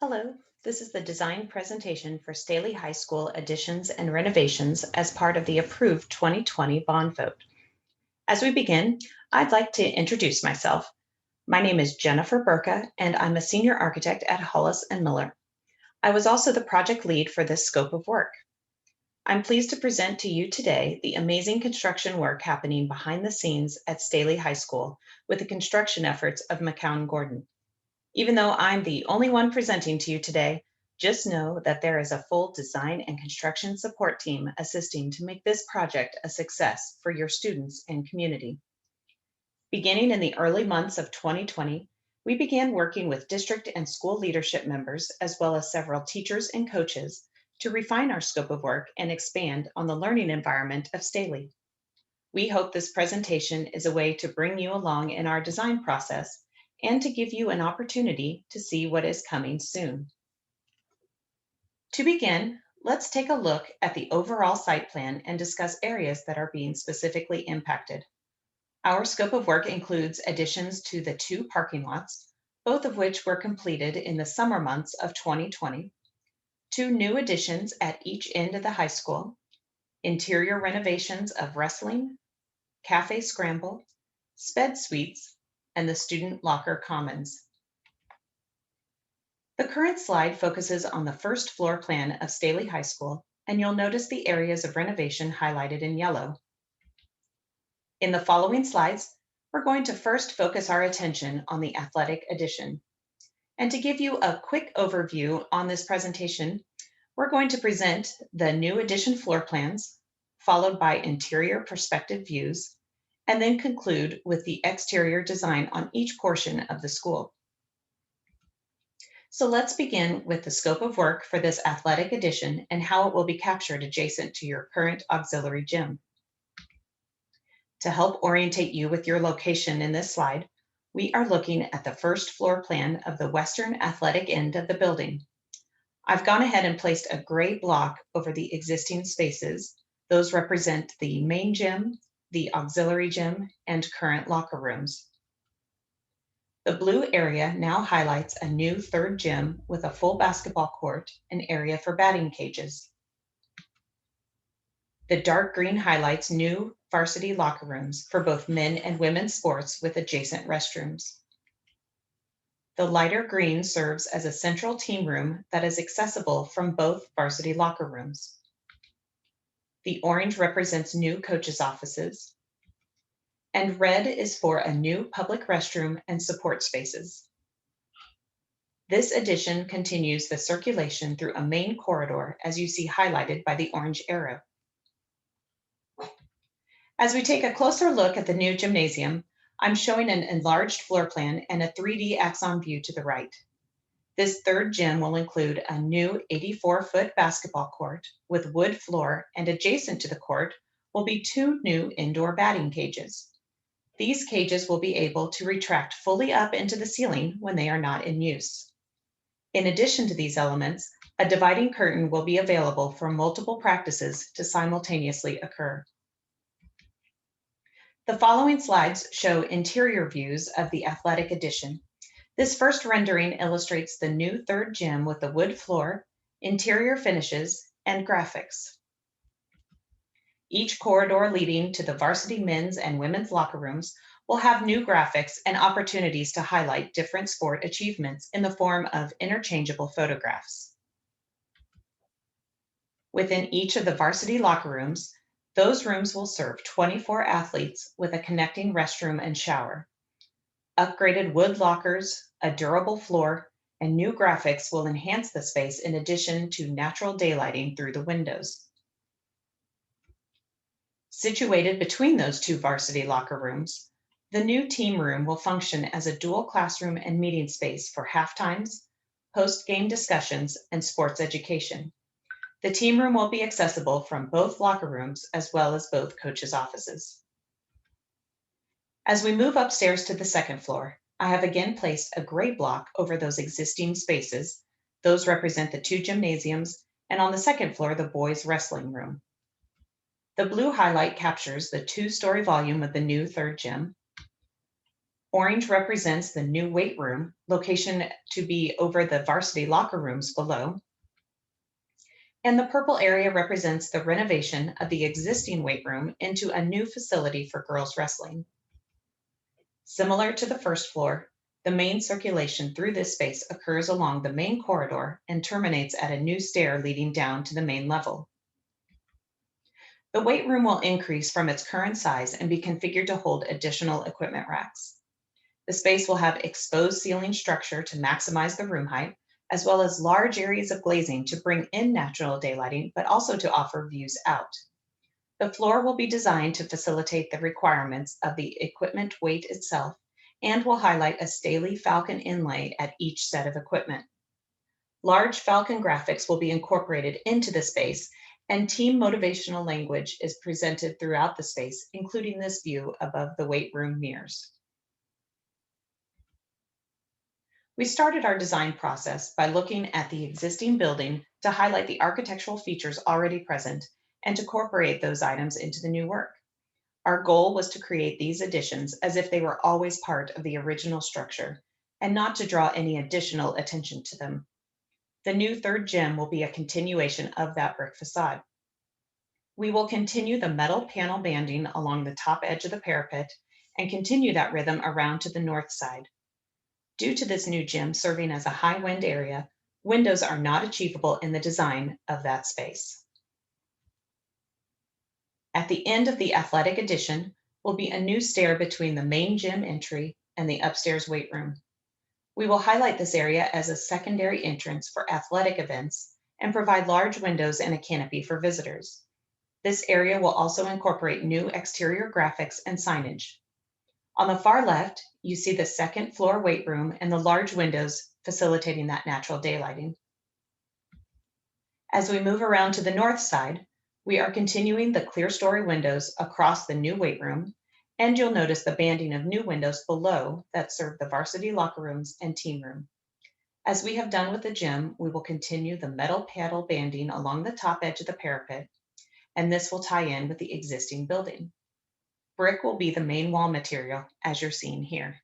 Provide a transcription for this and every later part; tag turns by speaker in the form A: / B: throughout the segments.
A: Hello, this is the design presentation for Staley High School additions and renovations as part of the approved 2020 bond vote. As we begin, I'd like to introduce myself. My name is Jennifer Burka, and I'm a senior architect at Hollis and Miller. I was also the project lead for this scope of work. I'm pleased to present to you today the amazing construction work happening behind the scenes at Staley High School with the construction efforts of McCown Gordon. Even though I'm the only one presenting to you today, just know that there is a full design and construction support team assisting to make this project a success for your students and community. Beginning in the early months of 2020, we began working with district and school leadership members, as well as several teachers and coaches, to refine our scope of work and expand on the learning environment of Staley. We hope this presentation is a way to bring you along in our design process and to give you an opportunity to see what is coming soon. To begin, let's take a look at the overall site plan and discuss areas that are being specifically impacted. Our scope of work includes additions to the two parking lots, both of which were completed in the summer months of 2020, two new additions at each end of the high school, interior renovations of wrestling, cafe scramble, sped suites, and the student locker commons. The current slide focuses on the first floor plan of Staley High School, and you'll notice the areas of renovation highlighted in yellow. In the following slides, we're going to first focus our attention on the athletic addition. And to give you a quick overview on this presentation, we're going to present the new addition floor plans, followed by interior perspective views, and then conclude with the exterior design on each portion of the school. So let's begin with the scope of work for this athletic addition and how it will be captured adjacent to your current auxiliary gym. To help orientate you with your location in this slide, we are looking at the first floor plan of the western athletic end of the building. I've gone ahead and placed a gray block over the existing spaces. Those represent the main gym, the auxiliary gym, and current locker rooms. The blue area now highlights a new third gym with a full basketball court and area for batting cages. The dark green highlights new varsity locker rooms for both men and women's sports with adjacent restrooms. The lighter green serves as a central team room that is accessible from both varsity locker rooms. The orange represents new coaches' offices, and red is for a new public restroom and support spaces. This addition continues the circulation through a main corridor, as you see highlighted by the orange arrow. As we take a closer look at the new gymnasium, I'm showing an enlarged floor plan and a 3D axon view to the right. This third gym will include a new 84-foot basketball court with wood floor, and adjacent to the court will be two new indoor batting cages. These cages will be able to retract fully up into the ceiling when they are not in use. In addition to these elements, a dividing curtain will be available for multiple practices to simultaneously occur. The following slides show interior views of the athletic addition. This first rendering illustrates the new third gym with the wood floor, interior finishes, and graphics. Each corridor leading to the varsity men's and women's locker rooms will have new graphics and opportunities to highlight different sport achievements in the form of interchangeable photographs. Within each of the varsity locker rooms, those rooms will serve 24 athletes with a connecting restroom and shower. Upgraded wood lockers, a durable floor, and new graphics will enhance the space in addition to natural daylighting through the windows. Situated between those two varsity locker rooms, the new team room will function as a dual classroom and meeting space for halftimes, post-game discussions, and sports education. The team room will be accessible from both locker rooms as well as both coaches' offices. As we move upstairs to the second floor, I have again placed a gray block over those existing spaces. Those represent the two gymnasiums, and on the second floor, the boys' wrestling room. The blue highlight captures the two-story volume of the new third gym. Orange represents the new weight room, location to be over the varsity locker rooms below. And the purple area represents the renovation of the existing weight room into a new facility for girls wrestling. Similar to the first floor, the main circulation through this space occurs along the main corridor and terminates at a new stair leading down to the main level. The weight room will increase from its current size and be configured to hold additional equipment racks. The space will have exposed ceiling structure to maximize the room height, as well as large areas of glazing to bring in natural daylighting, but also to offer views out. The floor will be designed to facilitate the requirements of the equipment weight itself and will highlight a Staley Falcon inlay at each set of equipment. Large Falcon graphics will be incorporated into the space, and team motivational language is presented throughout the space, including this view above the weight room mirrors. We started our design process by looking at the existing building to highlight the architectural features already present and to incorporate those items into the new work. Our goal was to create these additions as if they were always part of the original structure and not to draw any additional attention to them. The new third gym will be a continuation of that brick facade. We will continue the metal panel banding along the top edge of the parapet and continue that rhythm around to the north side. Due to this new gym serving as a high wind area, windows are not achievable in the design of that space. At the end of the athletic addition will be a new stair between the main gym entry and the upstairs weight room. We will highlight this area as a secondary entrance for athletic events and provide large windows and a canopy for visitors. This area will also incorporate new exterior graphics and signage. On the far left, you see the second floor weight room and the large windows facilitating that natural daylighting. As we move around to the north side, we are continuing the clear story windows across the new weight room, and you'll notice the banding of new windows below that serve the varsity locker rooms and team room. As we have done with the gym, we will continue the metal panel banding along the top edge of the parapet, and this will tie in with the existing building. Brick will be the main wall material, as you're seeing here.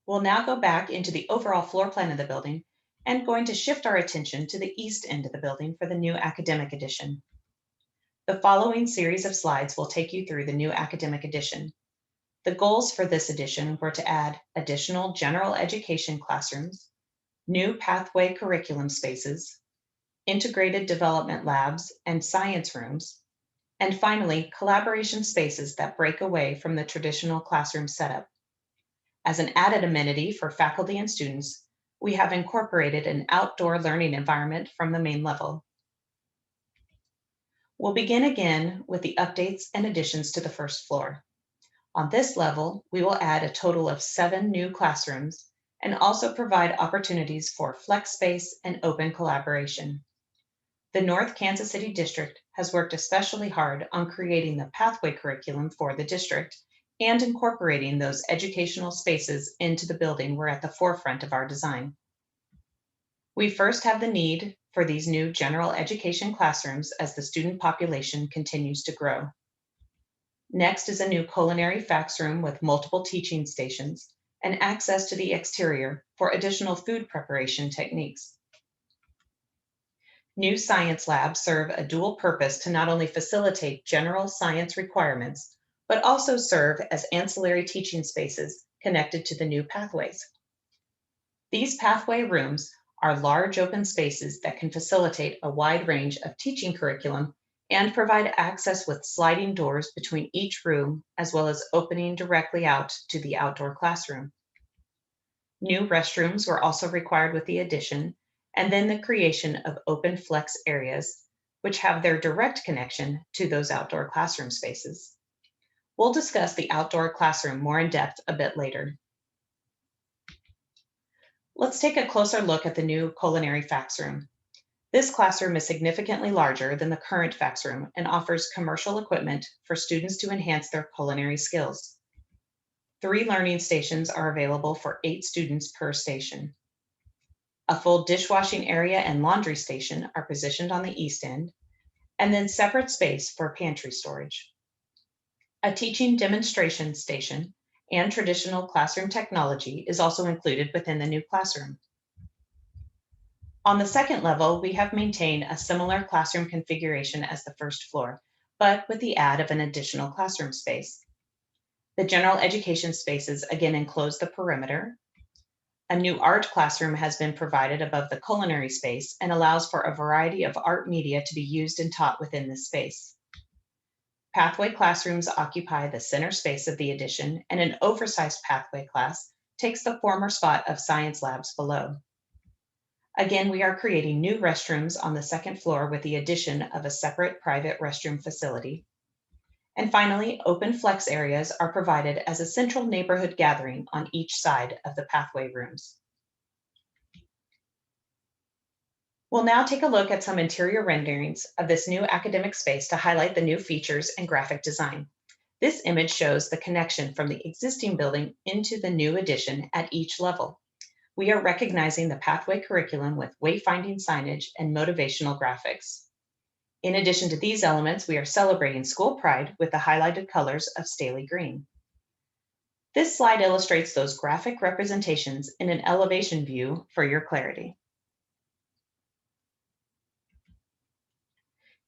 A: We'll now go back into the overall floor plan of the building and going to shift our attention to the east end of the building for the new academic addition. The following series of slides will take you through the new academic addition. The goals for this addition were to add additional general education classrooms, new pathway curriculum spaces, integrated development labs and science rooms, and finally, collaboration spaces that break away from the traditional classroom setup. As an added amenity for faculty and students, we have incorporated an outdoor learning environment from the main level. We'll begin again with the updates and additions to the first floor. On this level, we will add a total of 7 new classrooms and also provide opportunities for flex space and open collaboration. The North Kansas City District has worked especially hard on creating the pathway curriculum for the district and incorporating those educational spaces into the building were at the forefront of our design. We first have the need for these new general education classrooms as the student population continues to grow. Next is a new culinary fax room with multiple teaching stations and access to the exterior for additional food preparation techniques. New science labs serve a dual purpose to not only facilitate general science requirements, but also serve as ancillary teaching spaces connected to the new pathways. These pathway rooms are large open spaces that can facilitate a wide range of teaching curriculum and provide access with sliding doors between each room, as well as opening directly out to the outdoor classroom. New restrooms were also required with the addition, and then the creation of open flex areas, which have their direct connection to those outdoor classroom spaces. We'll discuss the outdoor classroom more in depth a bit later. Let's take a closer look at the new culinary fax room. This classroom is significantly larger than the current fax room and offers commercial equipment for students to enhance their culinary skills. 3 learning stations are available for 8 students per station. A full dishwashing area and laundry station are positioned on the east end, and then separate space for pantry storage. A teaching demonstration station and traditional classroom technology is also included within the new classroom. On the second level, we have maintained a similar classroom configuration as the first floor, but with the add of an additional classroom space. The general education spaces again enclose the perimeter. A new art classroom has been provided above the culinary space and allows for a variety of art media to be used and taught within this space. Pathway classrooms occupy the center space of the addition, and an oversized pathway class takes the former spot of science labs below. Again, we are creating new restrooms on the second floor with the addition of a separate private restroom facility. And finally, open flex areas are provided as a central neighborhood gathering on each side of the pathway rooms. We'll now take a look at some interior renderings of this new academic space to highlight the new features and graphic design. This image shows the connection from the existing building into the new addition at each level. We are recognizing the pathway curriculum with wayfinding signage and motivational graphics. In addition to these elements, we are celebrating school pride with the highlighted colors of Staley green. This slide illustrates those graphic representations in an elevation view for your clarity.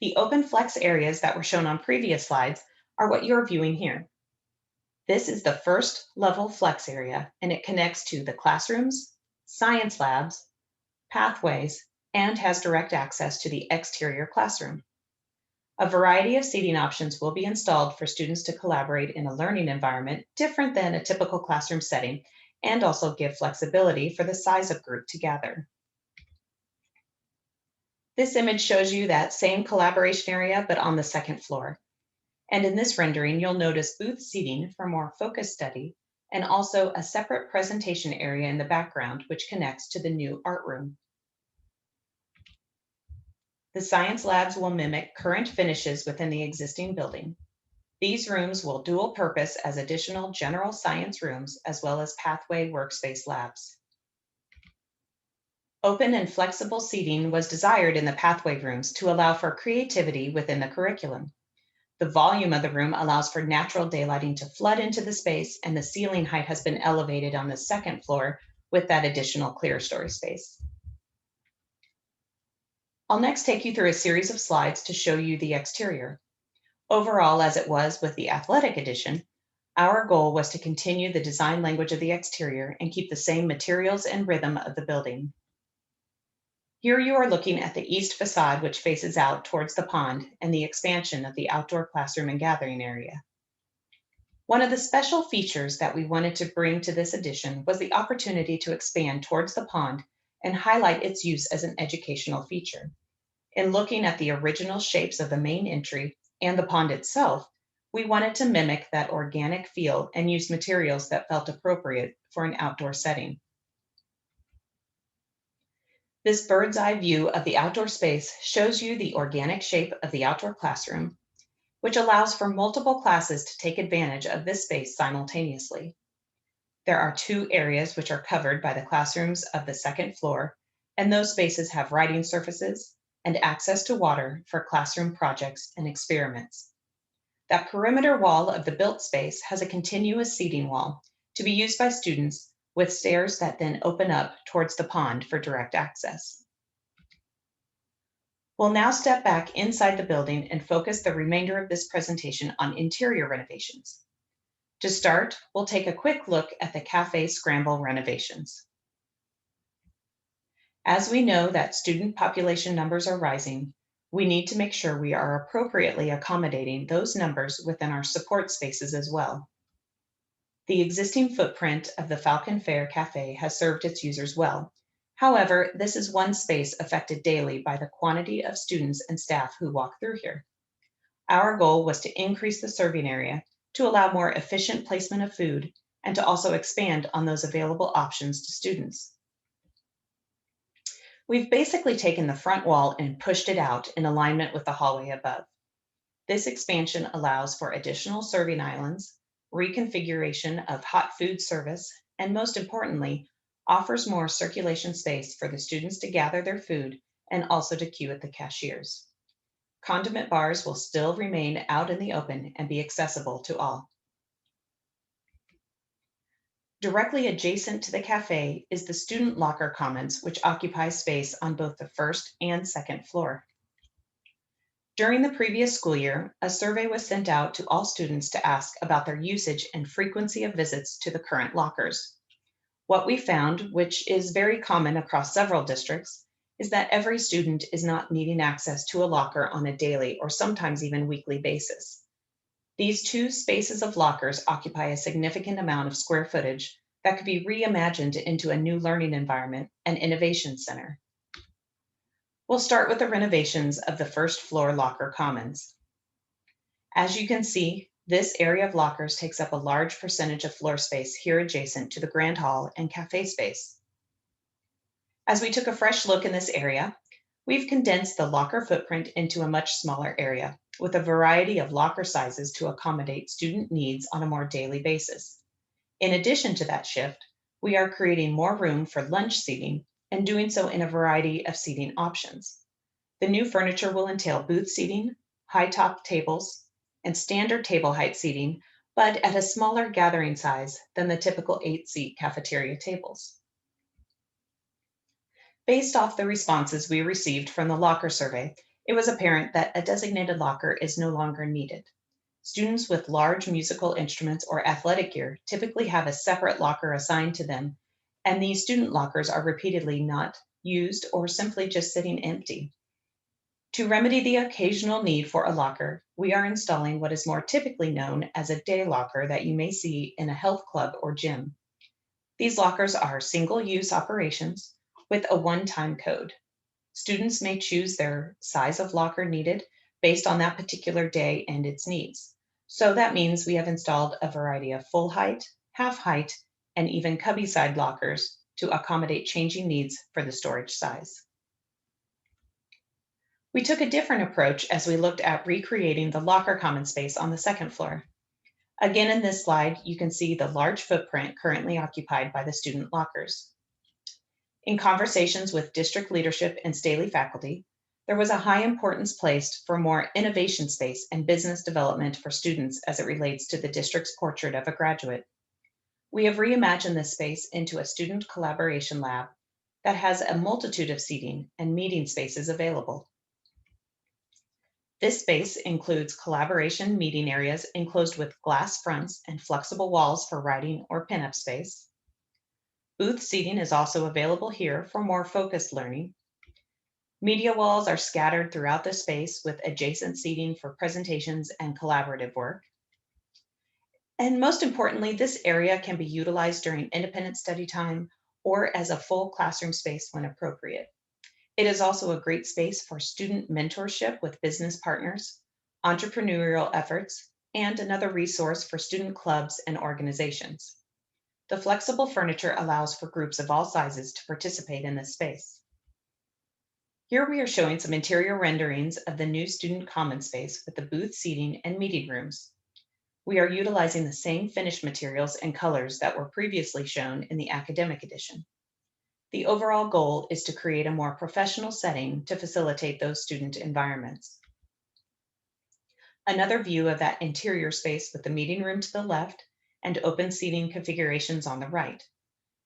A: The open flex areas that were shown on previous slides are what you're viewing here. This is the first level flex area, and it connects to the classrooms, science labs, pathways, and has direct access to the exterior classroom. A variety of seating options will be installed for students to collaborate in a learning environment different than a typical classroom setting, and also give flexibility for the size of group to gather. This image shows you that same collaboration area, but on the second floor. And in this rendering, you'll notice booth seating for more focused study, and also a separate presentation area in the background, which connects to the new art room. The science labs will mimic current finishes within the existing building. These rooms will dual purpose as additional general science rooms, as well as pathway workspace labs. Open and flexible seating was desired in the pathway rooms to allow for creativity within the curriculum. The volume of the room allows for natural daylighting to flood into the space, and the ceiling height has been elevated on the second floor with that additional clear story space. I'll next take you through a series of slides to show you the exterior. Overall, as it was with the athletic edition, our goal was to continue the design language of the exterior and keep the same materials and rhythm of the building. Here you are looking at the east facade, which faces out towards the pond, and the expansion of the outdoor classroom and gathering area. One of the special features that we wanted to bring to this addition was the opportunity to expand towards the pond and highlight its use as an educational feature. In looking at the original shapes of the main entry and the pond itself, we wanted to mimic that organic feel and use materials that felt appropriate for an outdoor setting. This bird's eye view of the outdoor space shows you the organic shape of the outdoor classroom, which allows for multiple classes to take advantage of this space simultaneously. There are two areas which are covered by the classrooms of the second floor, and those spaces have writing surfaces and access to water for classroom projects and experiments. That perimeter wall of the built space has a continuous seating wall to be used by students, with stairs that then open up towards the pond for direct access. We'll now step back inside the building and focus the remainder of this presentation on interior renovations. To start, we'll take a quick look at the cafe scramble renovations. As we know that student population numbers are rising, we need to make sure we are appropriately accommodating those numbers within our support spaces as well. The existing footprint of the Falcon Fair Cafe has served its users well. However, this is one space affected daily by the quantity of students and staff who walk through here. Our goal was to increase the serving area to allow more efficient placement of food and to also expand on those available options to students. We've basically taken the front wall and pushed it out in alignment with the hallway above. This expansion allows for additional serving islands, reconfiguration of hot food service, and most importantly, offers more circulation space for the students to gather their food and also to queue at the cashiers. Condiment bars will still remain out in the open and be accessible to all. Directly adjacent to the cafe is the student locker commons, which occupy space on both the first and second floor. During the previous school year, a survey was sent out to all students to ask about their usage and frequency of visits to the current lockers. What we found, which is very common across several districts, is that every student is not needing access to a locker on a daily or sometimes even weekly basis. These two spaces of lockers occupy a significant amount of square footage that could be reimagined into a new learning environment and innovation center. We'll start with the renovations of the first floor locker commons. As you can see, this area of lockers takes up a large percentage of floor space here adjacent to the Grand Hall and cafe space. As we took a fresh look in this area, we've condensed the locker footprint into a much smaller area with a variety of locker sizes to accommodate student needs on a more daily basis. In addition to that shift, we are creating more room for lunch seating and doing so in a variety of seating options. The new furniture will entail booth seating, high-top tables, and standard table height seating, but at a smaller gathering size than the typical 8-seat cafeteria tables. Based off the responses we received from the locker survey, it was apparent that a designated locker is no longer needed. Students with large musical instruments or athletic gear typically have a separate locker assigned to them, and these student lockers are repeatedly not used or simply just sitting empty. To remedy the occasional need for a locker, we are installing what is more typically known as a day locker that you may see in a health club or gym. These lockers are single-use operations with a one-time code. Students may choose their size of locker needed based on that particular day and its needs. So that means we have installed a variety of full height, half height, and even cubby side lockers to accommodate changing needs for the storage size. We took a different approach as we looked at recreating the locker common space on the second floor. Again, in this slide, you can see the large footprint currently occupied by the student lockers. In conversations with district leadership and Staley faculty, there was a high importance placed for more innovation space and business development for students as it relates to the district's portrait of a graduate. We have reimagined this space into a student collaboration lab that has a multitude of seating and meeting spaces available. This space includes collaboration meeting areas enclosed with glass fronts and flexible walls for writing or pinup space. Booth seating is also available here for more focused learning. Media walls are scattered throughout the space with adjacent seating for presentations and collaborative work. And most importantly, this area can be utilized during independent study time or as a full classroom space when appropriate. It is also a great space for student mentorship with business partners, entrepreneurial efforts, and another resource for student clubs and organizations. The flexible furniture allows for groups of all sizes to participate in this space. Here we are showing some interior renderings of the new student common space with the booth seating and meeting rooms. We are utilizing the same finished materials and colors that were previously shown in the academic edition. The overall goal is to create a more professional setting to facilitate those student environments. Another view of that interior space with the meeting room to the left and open seating configurations on the right.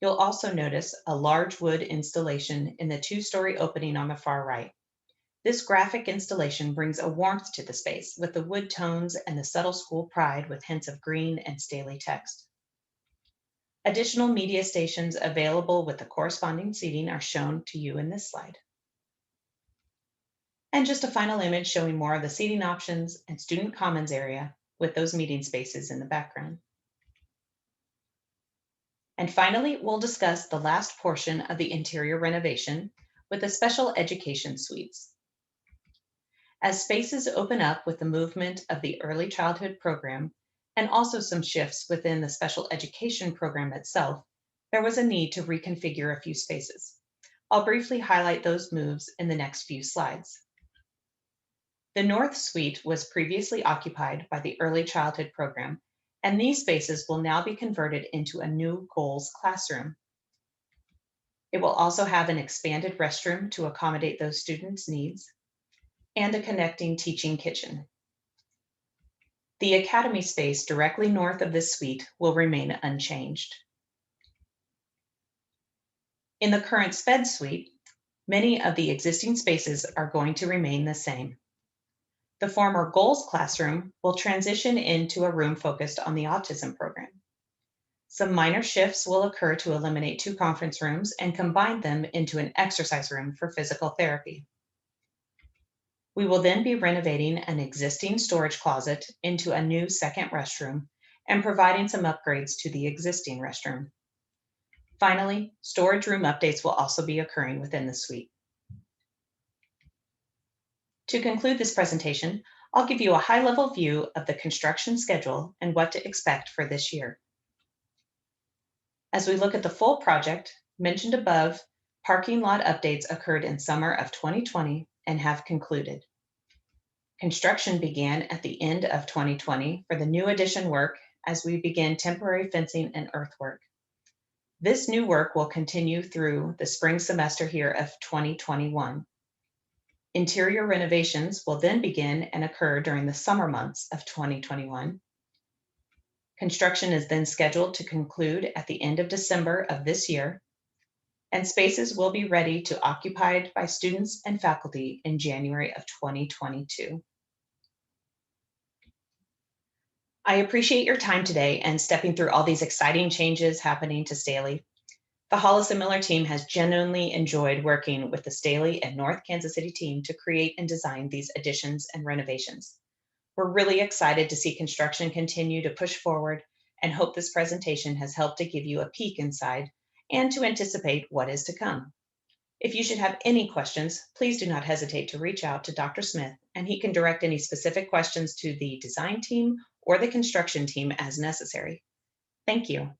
A: You'll also notice a large wood installation in the two-story opening on the far right. This graphic installation brings a warmth to the space with the wood tones and the subtle school pride with hints of green and Staley text. Additional media stations available with the corresponding seating are shown to you in this slide. And just a final image showing more of the seating options and student commons area with those meeting spaces in the background. And finally, we'll discuss the last portion of the interior renovation with the special education suites. As spaces open up with the movement of the early childhood program and also some shifts within the special education program itself, there was a need to reconfigure a few spaces. I'll briefly highlight those moves in the next few slides. The North Suite was previously occupied by the early childhood program, and these spaces will now be converted into a new goals classroom. It will also have an expanded restroom to accommodate those students' needs. and a connecting teaching kitchen. The academy space directly north of this suite will remain unchanged. In the current SPED suite, many of the existing spaces are going to remain the same. The former Goals classroom will transition into a room focused on the autism program. Some minor shifts will occur to eliminate 2 conference rooms and combine them into an exercise room for physical therapy. We will then be renovating an existing storage closet into a new second restroom and providing some upgrades to the existing restroom. Finally, storage room updates will also be occurring within the suite. To conclude this presentation, I'll give you a high-level view of the construction schedule and what to expect for this year. As we look at the full project, mentioned above, parking lot updates occurred in summer of 2020 and have concluded. Construction began at the end of 2020 for the new addition work as we began temporary fencing and earthwork. This new work will continue through the spring semester here of 2021. Interior renovations will then begin and occur during the summer months of 2021. Construction is then scheduled to conclude at the end of December of this year, and spaces will be ready to occupied by students and faculty in January of 2022. I appreciate your time today and stepping through all these exciting changes happening to Staley. The Hollis and Miller team has genuinely enjoyed working with the Staley and North Kansas City team to create and design these additions and renovations. We're really excited to see construction continue to push forward and hope this presentation has helped to give you a peek inside and to anticipate what is to come. If you should have any questions, please do not hesitate to reach out to Dr. Smith, and he can direct any specific questions to the design team or the construction team as necessary. Thank you.